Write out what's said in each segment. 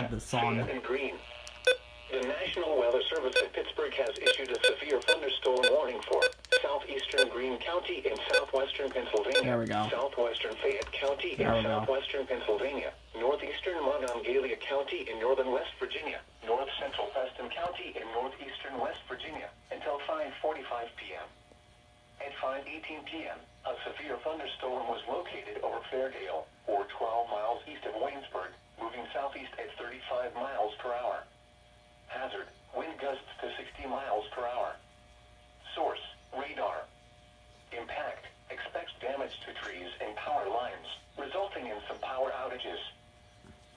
bad this song. And green. The National Weather Service in Pittsburgh has issued a severe thunderstorm warning for southeastern Greene County in southwestern Pennsylvania. There we go. Southwestern Fayette County in southwestern Pennsylvania. Northeastern Monongalia County in northern West Virginia. North central Preston County in northeastern West Virginia until 5:45 p.m. At 5:18 p.m., a severe thunderstorm was located over Fairdale, or 12 miles east of Waynesburg, moving southeast at 35 miles per hour. Hazard, wind gusts to 60 miles per hour. Source, radar. Impact, expects damage to trees and power lines, resulting in some power outages.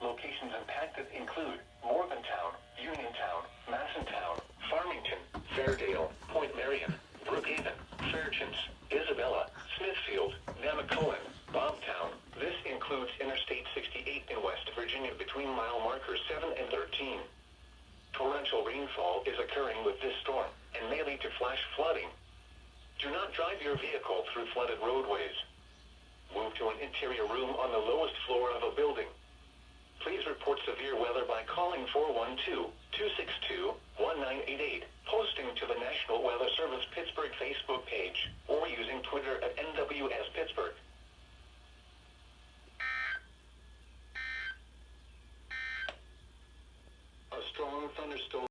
Locations impacted include Morgantown, Uniontown, Massontown, Farmington, Fairdale, Point Marion, Brookhaven, Fairchance, Isabella, Smithfield, Namacolin, Bobtown. This includes Interstate 68 in West Virginia between mile markers 7 and 13. Torrential rainfall is occurring with this storm and may lead to flash flooding. Do not drive your vehicle through flooded roadways. Move to an interior room on the lowest floor of a building. Please report severe weather by calling 412-262-1988, posting to the National Weather Service Pittsburgh Facebook page, or using Twitter at NWS